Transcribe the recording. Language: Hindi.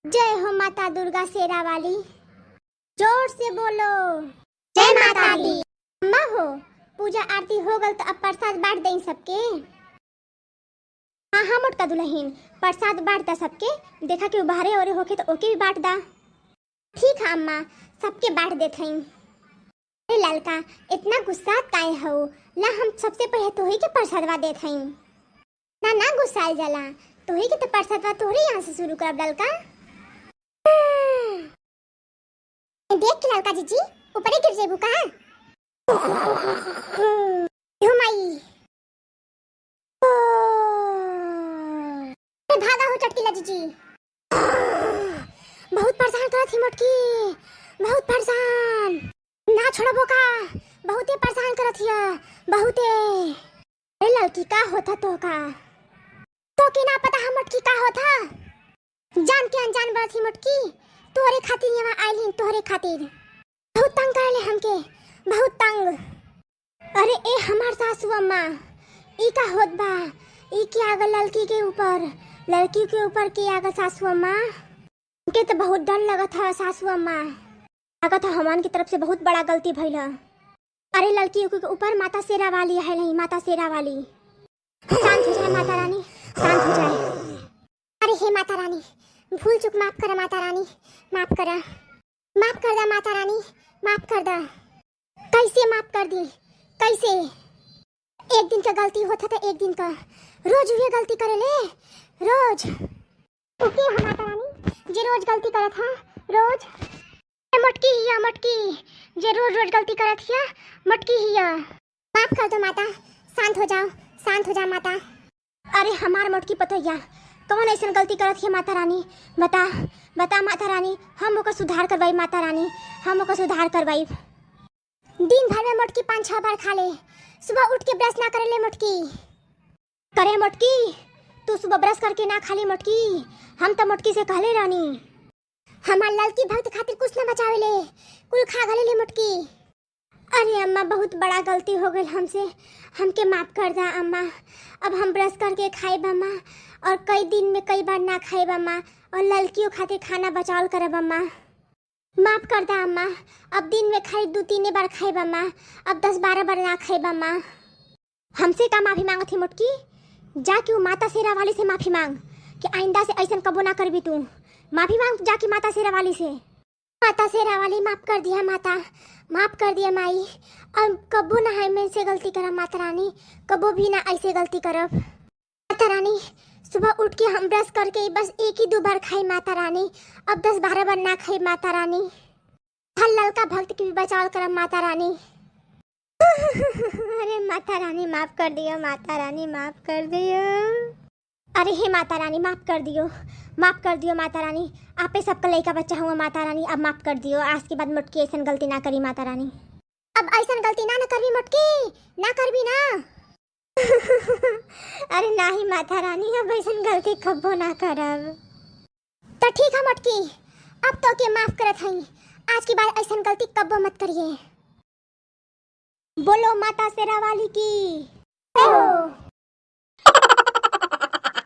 जय हो माता दुर्गा शेरा वाली। जोर से बोलो जय माता दी। अम्मा हो पूजा आरती हो गल तो अब प्रसाद बांट दें सबके। हाँ हाँ मोटका दुल्हन प्रसाद बांटता सबके। देखा कि बाहरे और होके तो ओके भी बांट दा। ठीक है अम्मा सबके बांट देते हैं। अरे ललका इतना गुस्सा काहे हो ला, हम सबसे पहले तोही के प्रसादवा देते हैं ना। ना गुस्साल जाला तोही के तो प्रसादवा तोहरे यहाँ से शुरू करब ललका। देख के ललका जीजी ऊपर ही गिर जेबू का। भागा हो चटकीला जीजी। बहुत परेशान करत ही मोटकी, बहुत परेशान ना छोड़बो का। बहुते परेशान करत हिया बहुते। अरे लड़की का होता तो का तो के ना पता हम मोटकी का होता। जान के अनजान बात ही मोटकी तोहरे खातिर यहाँ आइल ही तोहरे खातिर। बहुत तंग कर ले हमके बहुत तंग। अरे ए हमार सासू अम्मा ई का होत बा। ई के आगल लड़की के ऊपर, लड़की के ऊपर के आगल सासू अम्मा। हमके तो बहुत डर लगत है सासू अम्मा। लगत है हमान की तरफ से बहुत बड़ा गलती भइल है। अरे लड़की के ऊपर माता शेरा वाली है नहीं, माता शेरा वाली। शांत हो जाए माता रानी, शांत हो जाए। अरे हे माता रानी भूल चुक माफ करा माता रानी, माफ करा, माफ कर दा माता रानी, माफ कर दा। कैसे माफ कर दी कैसे? एक दिन का गलती होता था एक दिन का, रोज ये गलती करे ले रोज। ओके हम माता रानी जे रोज गलती करत था रोज। मटकी हिया मटकी जे रोज रोज गलती करत हिया मटकी हिया। माफ कर दो माता, शांत हो जाओ, शांत हो जा माता। अरे हमार मटकी पतैया कौन ऐसा गलती करत है माता रानी? बता बता माता रानी, हम ओकर सुधार करवाई माता रानी, हम ओकर सुधार करवाई। दिन भर में मोटकी 5-6 बार खा ले, सुबह उठ के ब्रश ना करे ले मोटकी। करे मोटकी तू सुबह ब्रश करके ना खा ले मोटकी। हम तो मोटकी से कहले रानी हमार लड़की भक्त खातिर कुछ ना बचावे ले, कुल खा गले ले मोटकी। अरे अम्मा बहुत बड़ा गलती हो गई हमसे, हमके माफ कर दा अम्मा। अब हम ब्रश करके खाएब अम्मा, और कई दिन में कई बार ना खाएब अम्मा, और लड़कियों खातिर खाना बचाव करब अम्मा। माफ कर दा अम्मा, अब दिन में खाई 2-3 बार खाएब अम्मा, अब 10-12 बार ना खाएब अम्मा। हमसे का माफी मांगत थी मोटकी? जाके वो माता शेरा वाली से माफी मांग कि आइंदा से ऐसा कबो ना करबी तू। माफी मांग जाके माता शेरा वाली से। माता शेरा वाली माफ कर दिया माता, माफ कर दिया माई। अब कबो ना है मैं से गलती करब माता रानी, कबो भी ना ऐसे गलती करब माता रानी। सुबह उठ के हम ब्रश करके बस 1-2 बार खाई माता रानी, अब 10-12 बार ना खाई माता रानी। हर लड़का भक्त की भी बचाव करब माता रानी। अरे माता रानी माफ कर दियो, माता रानी माफ कर दियो। अरे हे माता रानी माफ कर दियो, माफ कर दियो माता रानी। आपे सबका लड़का बच्चा हुआ माता रानी, अब माफ कर दियो। आज के बाद मुटकी ऐसा गलती ना करी माता रानी। अब ऐसा गलती ना करबी मुटकी, ना करबी ना। अरे नहीं माता रानी अब ऐसा गलती कबो ना करब। तो ठीक है मुटकी, अब तो के माफ करत हई। आज के बाद ऐसा गलती कबो मत करिए। बोलो माता शेरा वाली की।